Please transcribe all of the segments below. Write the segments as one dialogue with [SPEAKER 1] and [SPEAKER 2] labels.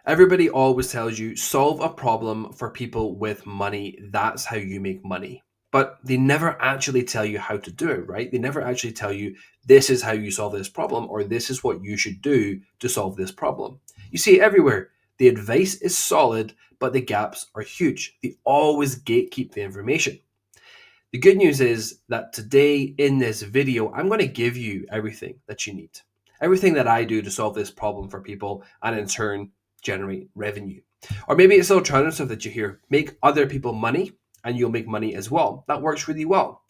[SPEAKER 1] Everybody always tells you solve a problem for people with money. That's how you make money. But they never actually tell you how to do it, right? They never actually tell you this is how you solve this problem or this is what you should do to solve this problem. You see it everywhere. The advice is solid, but the gaps are huge. They always gatekeep the information. The good news is that today in this video, I'm going to give you everything that you need, everything that I do to solve this problem for people and in turn generate revenue. Or maybe it's an alternative that you hear, make other people money and you'll make money as well. That works really well.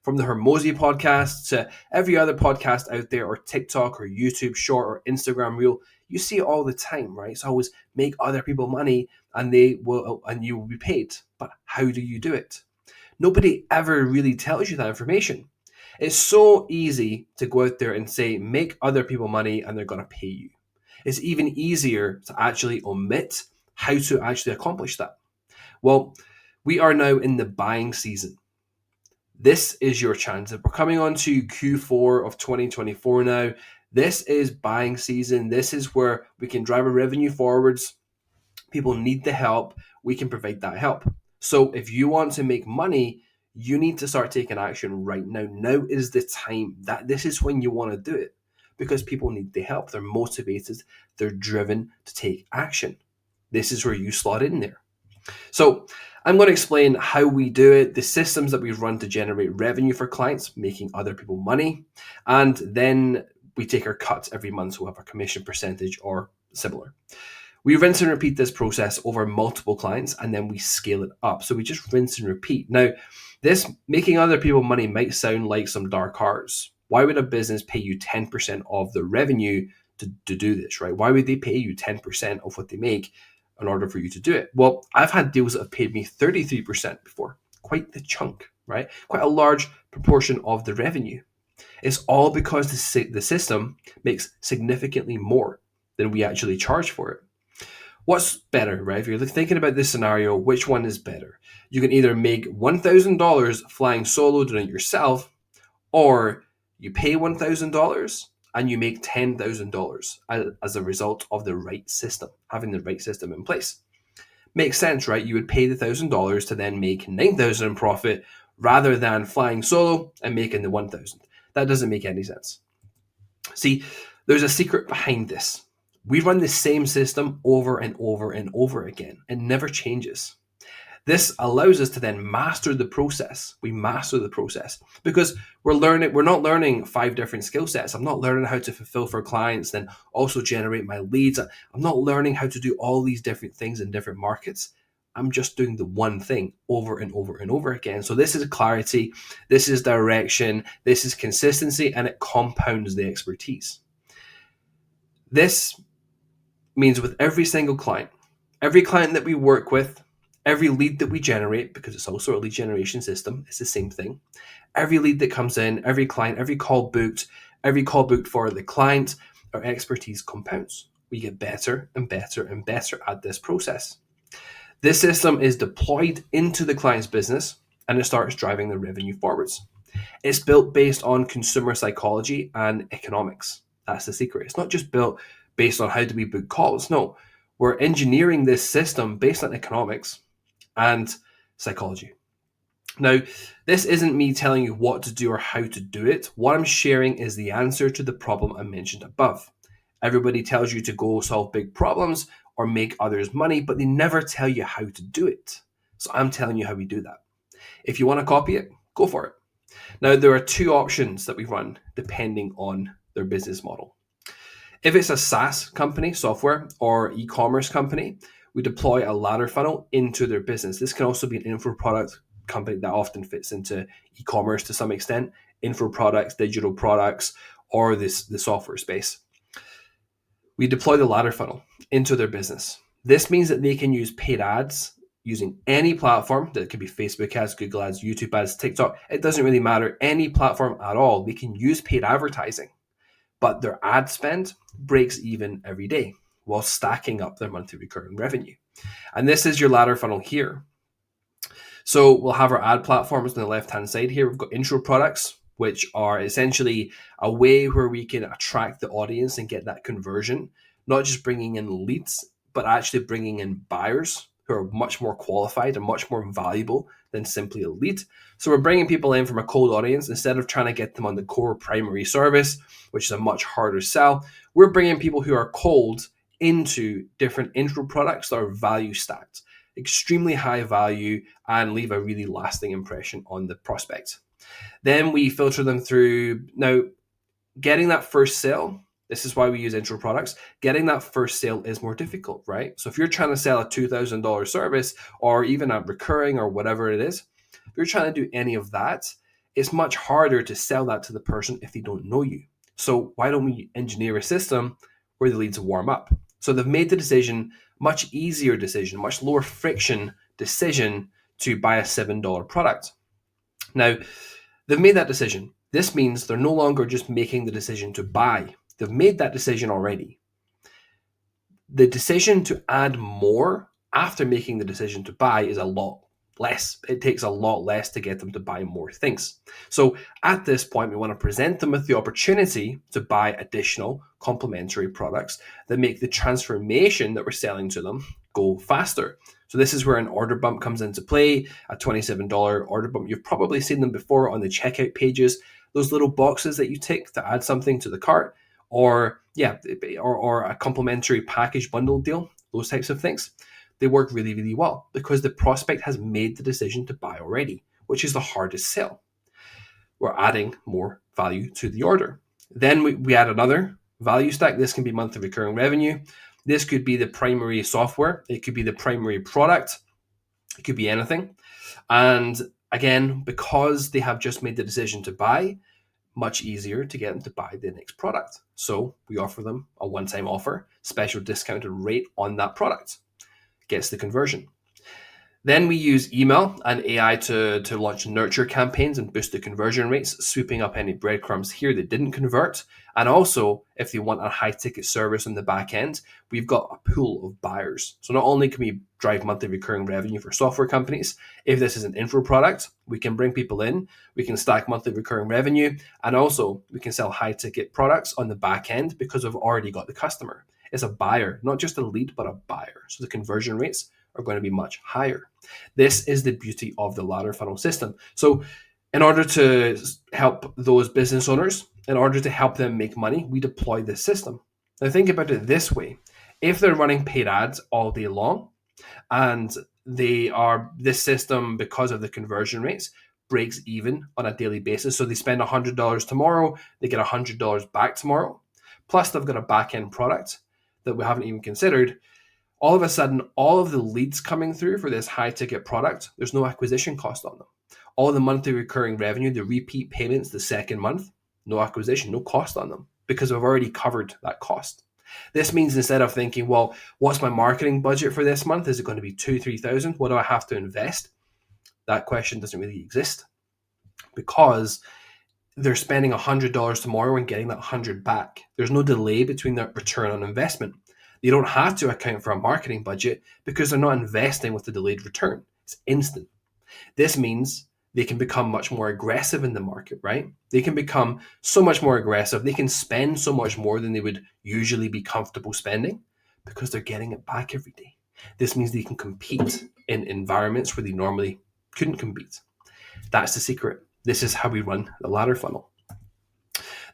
[SPEAKER 1] From the Hormozy podcast to every other podcast out there, or TikTok or YouTube short or Instagram reel, you see it all the time, right? It's always make other people money and you will be paid. But how do you do it? Nobody ever really tells you that information. It's so easy to go out there and say, make other people money and they're going to pay you. It's even easier to actually omit how to actually accomplish that. Well, we are now in the buying season. This is your chance. We're coming on to Q4 of 2024 now. This is buying season. This is where we can drive our revenue forwards. People need the help. We can provide that help. So if you want to make money, you need to start taking action right now. Now is the time. This is when you want to do it because people need the help. They're motivated. They're driven to take action. This is where you slot in there. So I'm going to explain how we do it, the systems that we run to generate revenue for clients, making other people money, and then we take our cuts every month. So we'll have a commission percentage or similar. We rinse and repeat this process over multiple clients and then we scale it up. So we just rinse and repeat. Now, this making other people money might sound like some dark arts. Why would a business pay you 10% of the revenue to do this, right? Why would they pay you 10% of what they make in order for you to do it? Well, I've had deals that have paid me 33% before. Quite the chunk, right? Quite a large proportion of the revenue. It's all because the system makes significantly more than we actually charge for it. What's better, right? If you're thinking about this scenario, which one is better? You can either make $1,000 flying solo doing it yourself, or you pay $1,000 and you make $10,000 as a result of the right system, having the right system in place. Makes sense, right? You would pay the $1,000 to then make $9,000 in profit rather than flying solo and making the $1,000. That doesn't make any sense. See, there's a secret behind this. We run the same system over and over and over again. It never changes. This allows us to then master the process. We master the process because we're not learning 5 different skill sets. I'm not learning how to fulfill for clients, then also generate my leads. I'm not learning how to do all these different things in different markets. I'm just doing the one thing over and over and over again. So this is clarity, this is direction, this is consistency, and it compounds the expertise. This means with every single client, every client that we work with, every lead that we generate, because it's also a lead generation system, it's the same thing. Every lead that comes in, every client, every call booked for the client, our expertise compounds. We get better and better and better at this process. This system is deployed into the client's business and it starts driving the revenue forwards. It's built based on consumer psychology and economics. That's the secret. It's not just built based on how do we book calls. No, we're engineering this system based on economics and psychology. Now, this isn't me telling you what to do or how to do it. What I'm sharing is the answer to the problem I mentioned above. Everybody tells you to go solve big problems or make others money, but they never tell you how to do it. So I'm telling you how we do that. If you want to copy it, go for it. Now, there are 2 options that we run depending on their business model. If it's a SaaS company, software, or e-commerce company, we deploy a ladder funnel into their business. This can also be an info product company that often fits into e-commerce to some extent, info products, digital products, or the software space. We deploy the ladder funnel into their business. This means that they can use paid ads using any platform. That could be Facebook ads, Google ads, YouTube ads, TikTok. It doesn't really matter. Any platform at all. They can use paid advertising, but their ad spend breaks even every day while stacking up their monthly recurring revenue. And this is your ladder funnel here. So we'll have our ad platforms on the left-hand side here. We've got intro products, which are essentially a way where we can attract the audience and get that conversion, not just bringing in leads, but actually bringing in buyers who are much more qualified and much more valuable than simply a lead. So we're bringing people in from a cold audience instead of trying to get them on the core primary service, which is a much harder sell. We're bringing people who are cold into different intro products that are value stacked, extremely high value, and leave a really lasting impression on the prospect. Then we filter them through. Now, getting that first sale, this is why we use intro products. Getting that first sale is more difficult, right? So if you're trying to sell a $2,000 service or even a recurring or whatever it is, if you're trying to do any of that, it's much harder to sell that to the person if they don't know you. So why don't we engineer a system where the leads warm up? So they've made the decision, much easier decision, much lower friction decision to buy a $7 product. Now, they've made that decision. This means they're no longer just making the decision to buy. They've made that decision already. The decision to add more after making the decision to buy is a lot less. It takes a lot less to get them to buy more things. So at this point, we want to present them with the opportunity to buy additional complementary products that make the transformation that we're selling to them go faster. So this is where an order bump comes into play, a $27 order bump. You've probably seen them before on the checkout pages, those little boxes that you tick to add something to the cart, or a complimentary package bundle deal, those types of things. They work really, really well because the prospect has made the decision to buy already, which is the hardest sell. We're adding more value to the order. Then we add another value stack. This can be monthly recurring revenue. This could be the primary software. It could be the primary product. It could be anything. And again, because they have just made the decision to buy, much easier to get them to buy the next product. So we offer them a one-time offer, special discounted rate on that product. Gets the conversion. Then we use email and AI to launch nurture campaigns and boost the conversion rates, swooping up any breadcrumbs here that didn't convert. And also, if they want a high ticket service on the back end, we've got a pool of buyers. So not only can we drive monthly recurring revenue for software companies, if this is an info product, we can bring people in, we can stack monthly recurring revenue, and also we can sell high ticket products on the back end because we've already got the customer. It's a buyer, not just a lead, but a buyer. So the conversion rates are going to be much higher. This is the beauty of the ladder funnel system. So in order to help those business owners, in order to help them make money, we deploy this system. Now think about it this way. If they're running paid ads all day long and this system, because of the conversion rates, breaks even on a daily basis. So they spend $100 tomorrow, they get $100 back tomorrow. Plus they've got a back-end product that we haven't even considered. All of a sudden, all of the leads coming through for this high ticket product, there's no acquisition cost on them. All the monthly recurring revenue, the repeat payments the second month, no acquisition, no cost on them because we've already covered that cost. This means instead of thinking, well, what's my marketing budget for this month? Is it going to be $2,000, $3,000? What do I have to invest? That question doesn't really exist because they're spending $100 tomorrow and getting that $100 back. There's no delay between that return on investment. You don't have to account for a marketing budget because they're not investing with the delayed return. It's instant. This means they can become much more aggressive in the market, right? They can become so much more aggressive. They can spend so much more than they would usually be comfortable spending because they're getting it back every day. This means they can compete in environments where they normally couldn't compete. That's the secret. This is how we run the ladder funnel.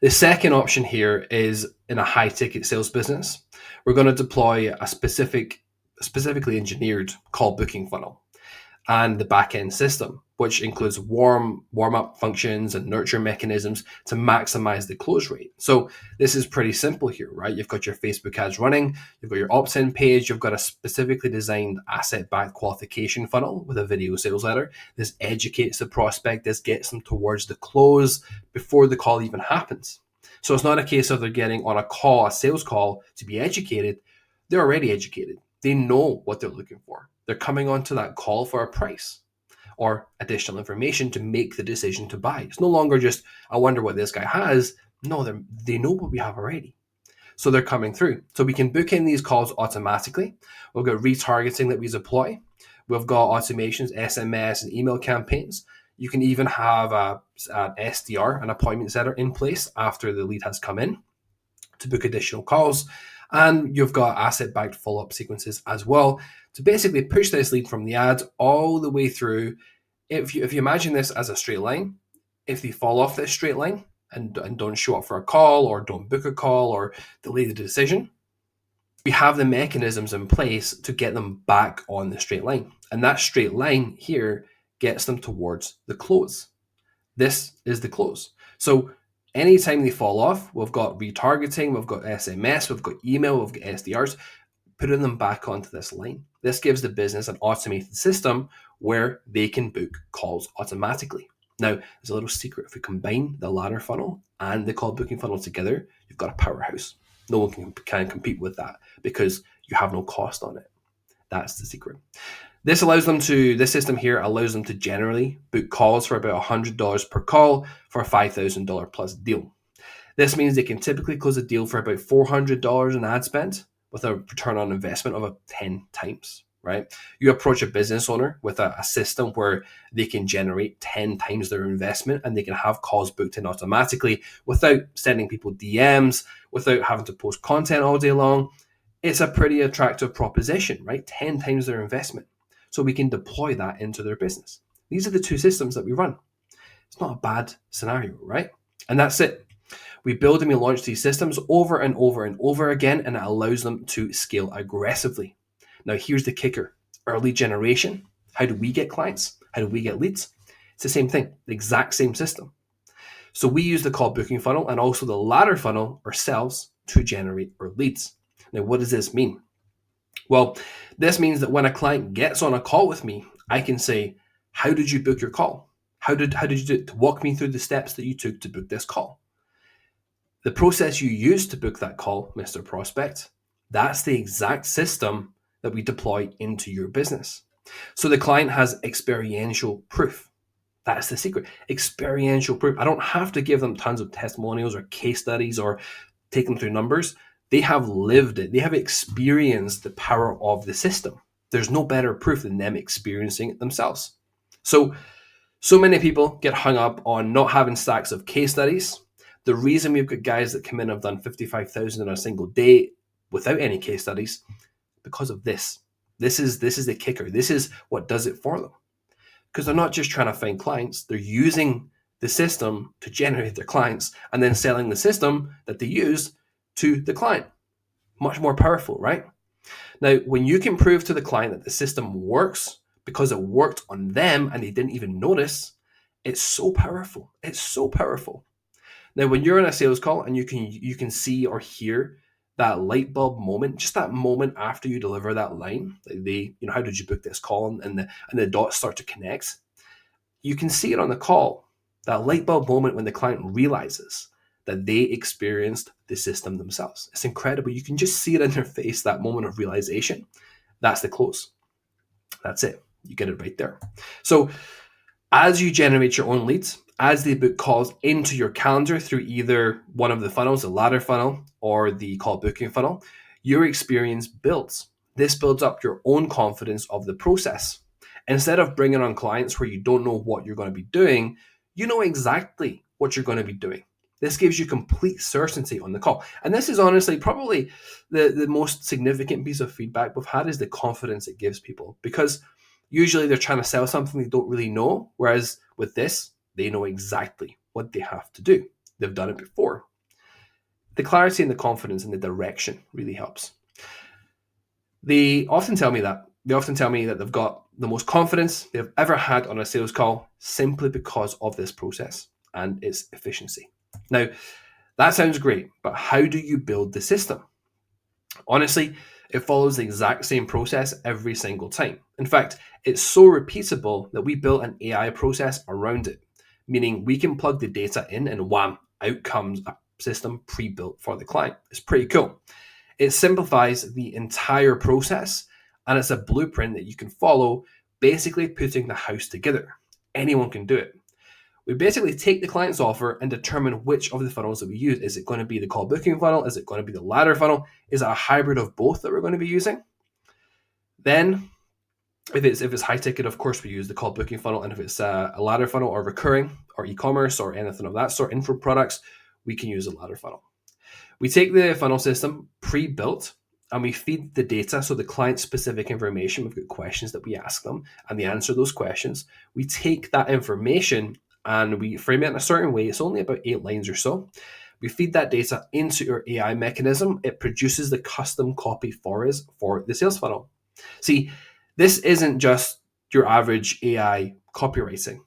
[SPEAKER 1] The second option here is in a high ticket sales business. We're going to deploy a specifically engineered call booking funnel and the back-end system, which includes warm-up functions and nurture mechanisms to maximize the close rate. So this is pretty simple here, right? You've got your Facebook ads running, you've got your opt-in page, you've got a specifically designed asset-backed qualification funnel with a video sales letter. This educates the prospect, this gets them towards the close before the call even happens. So it's not a case of they're getting on a sales call to be educated. They're already educated. They know what they're looking for. They're coming onto that call for a price or additional information to make the decision to buy. It's no longer just, I wonder what this guy has. No, they know what we have already. So they're coming through. So we can book in these calls automatically. We've got retargeting that we deploy. We've got automations, SMS and email campaigns. You can even have an SDR, an appointment setter in place after the lead has come in to book additional calls. And you've got asset-backed follow-up sequences as well to basically push this lead from the ad all the way through. If you imagine this as a straight line, if they fall off this straight line and don't show up for a call or don't book a call or delay the decision, we have the mechanisms in place to get them back on the straight line. And that straight line here gets them towards the close. This is the close. So anytime they fall off, we've got retargeting, we've got SMS, we've got email, we've got SDRs, putting them back onto this line. This gives the business an automated system where they can book calls automatically. Now, there's a little secret. If we combine the ladder funnel and the call booking funnel together, you've got a powerhouse. No one can compete with that because you have no cost on it. That's the secret. This system here allows them to generally book calls for about $100 per call for a $5,000 plus deal. This means they can typically close a deal for about $400 in ad spend with a return on investment of about 10 times, right? You approach a business owner with a system where they can generate 10 times their investment and they can have calls booked in automatically without sending people DMs, without having to post content all day long. It's a pretty attractive proposition, right? 10 times their investment. So we can deploy that into their business. These are the two systems that we run. It's not a bad scenario, right? And that's it. We build and we launch these systems over and over and over again, and it allows them to scale aggressively. Now, here's the kicker. Early generation. How do we get clients? How do we get leads? It's the same thing, the exact same system. So we use the call booking funnel and also the ladder funnel ourselves to generate our leads. Now, what does this mean? Well, this means that when a client gets on a call with me, I can say, how did you book your call? How did you do it? Walk me through the steps that you took to book this call. The process you used to book that call, Mr. Prospect, that's the exact system that we deploy into your business. So the client has experiential proof. That's the secret. Experiential proof. I don't have to give them tons of testimonials or case studies or take them through numbers. They have lived it. They have experienced the power of the system. There's no better proof than them experiencing it themselves. So many people get hung up on not having stacks of case studies. The reason we've got guys that come in and have done 55,000 in a single day without any case studies, because of this. This is the kicker. This is what does it for them. Because they're not just trying to find clients. They're using the system to generate their clients and then selling the system that they use to the client. Much more powerful, right? Now, when you can prove to the client that the system works because it worked on them and they didn't even notice, it's so powerful. It's so powerful. Now, when you're in a sales call and you can see or hear that light bulb moment, just that moment after you deliver that line, like how did you book this call? And the dots start to connect. You can see it on the call, that light bulb moment when the client realizes that they experienced the system themselves. It's incredible. You can just see it in their face, that moment of realization. That's the close. That's it. You get it right there. So as you generate your own leads, as they book calls into your calendar through either one of the funnels, the ladder funnel or the call booking funnel, your experience builds. This builds up your own confidence of the process. Instead of bringing on clients where you don't know what you're going to be doing, you know exactly what you're going to be doing. This gives you complete certainty on the call. And this is honestly probably the most significant piece of feedback we've had is the confidence it gives people. Because usually they're trying to sell something they don't really know. Whereas with this, they know exactly what they have to do. They've done it before. The clarity and the confidence and the direction really helps. They often tell me that they've got the most confidence they've ever had on a sales call simply because of this process and its efficiency. Now, that sounds great, but how do you build the system? Honestly, it follows the exact same process every single time. In fact, it's so repeatable that we built an AI process around it, meaning we can plug the data in and wham, out comes a system pre-built for the client. It's pretty cool. It simplifies the entire process and it's a blueprint that you can follow, basically putting the house together. Anyone can do it. We basically take the client's offer and determine which of the funnels that we use. Is it going to be the call booking funnel? Is it going to be the ladder funnel? Is it a hybrid of both that we're going to be using? Then, if it's high ticket, of course, we use the call booking funnel. And if it's a ladder funnel or recurring or e-commerce or anything of that sort, info products, we can use a ladder funnel. We take the funnel system pre-built and we feed the data, so the client-specific information. We've got questions that we ask them and they answer those questions. We take that information and we frame it in a certain way. It's only about 8 lines or so. We feed that data into our AI mechanism. It produces the custom copy for us for the sales funnel. See, this isn't just your average AI copywriting.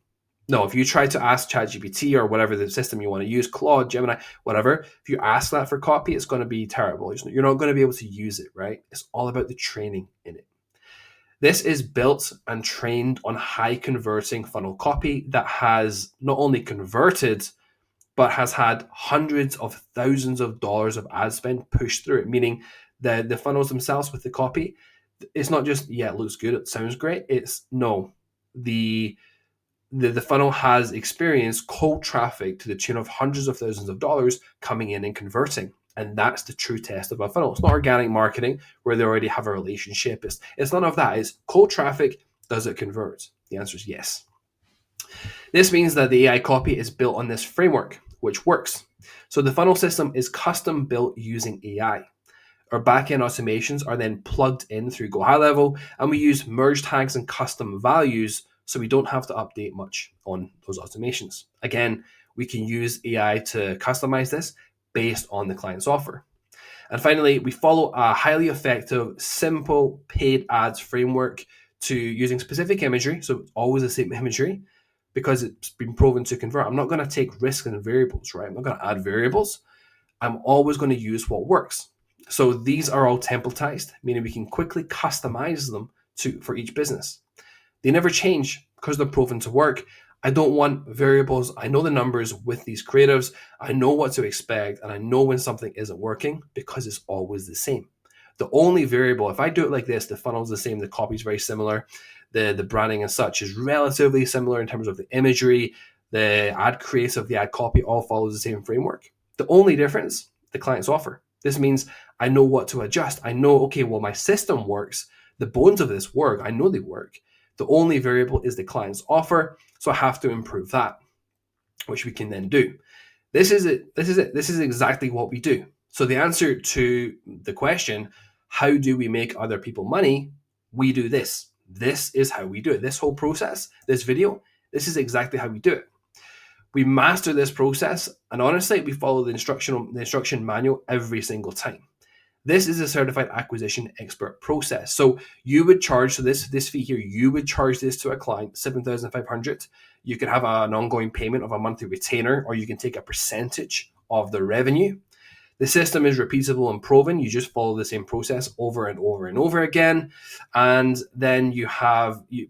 [SPEAKER 1] No, if you try to ask ChatGPT or whatever the system you want to use, Claude, Gemini, whatever, if you ask that for copy, it's going to be terrible. You're not going to be able to use it, right? It's all about the training in it. This is built and trained on high converting funnel copy that has not only converted, but has had hundreds of thousands of dollars of ad spend pushed through it, meaning the funnels themselves with the copy, it's not just, yeah, it looks good, it sounds great. It's no, the funnel has experienced cold traffic to the tune of hundreds of thousands of dollars coming in and converting. And that's the true test of a funnel. It's not organic marketing where they already have a relationship. It's none of that. It's cold traffic. Does it convert? The answer is yes. This means that the AI copy is built on this framework, which works. So the funnel system is custom built using AI. Our backend automations are then plugged in through Go High Level, and we use merge tags and custom values so we don't have to update much on those automations. Again, we can use AI to customize this based on the client's offer. And finally, we follow a highly effective, simple paid ads framework to using specific imagery, so it's always the same imagery, because it's been proven to convert. I'm not going to take risks and variables, right? I'm not going to add variables. I'm always going to use what works. So these are all templatized, meaning we can quickly customize them for each business. They never change because they're proven to work. I don't want variables. I know the numbers with these creatives. I know what to expect, and I know when something isn't working because it's always the same. The only variable, if I do it like this, the funnel's the same, the copy's very similar, the branding and such is relatively similar in terms of the imagery, the ad creative, the ad copy all follows the same framework. The only difference, the client's offer. This means I know what to adjust. I know, okay, well, my system works. The bones of this work. I know they work. The only variable is the client's offer. So I have to improve that, which we can then do. This is it. This is exactly what we do. So the answer to the question, how do we make other people money? We do this. This is how we do it. This whole process, this video, this is exactly how we do it. We master this process, and honestly, we follow the instruction manual every single time. This is a certified acquisition expert process. So you would charge, so this fee here, you would charge this to a client, $7,500. You can have an ongoing payment of a monthly retainer, or you can take a percentage of the revenue. The system is repeatable and proven. You just follow the same process over and over and over again. And then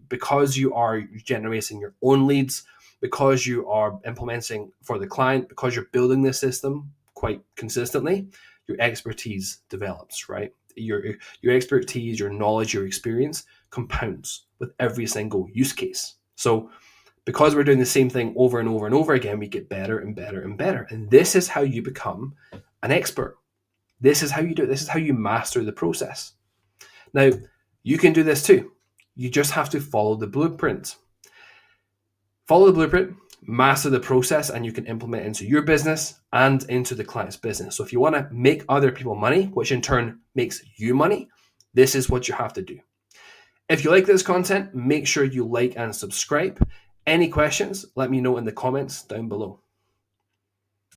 [SPEAKER 1] because you are generating your own leads, because you are implementing for the client, because you're building this system quite consistently, your expertise develops, right? Your expertise, your knowledge, your experience compounds with every single use case. So because we're doing the same thing over and over and over again, we get better and better and better. And this is how you become an expert. This is how you do it. This is how you master the process. Now, you can do this too. You just have to follow the blueprint. Follow the blueprint, master the process, and you can implement it into your business and into the client's business. So if you want to make other people money, which in turn makes you money, this is what you have to do. If you like this content, make sure you like and subscribe. Any questions, let me know in the comments down below.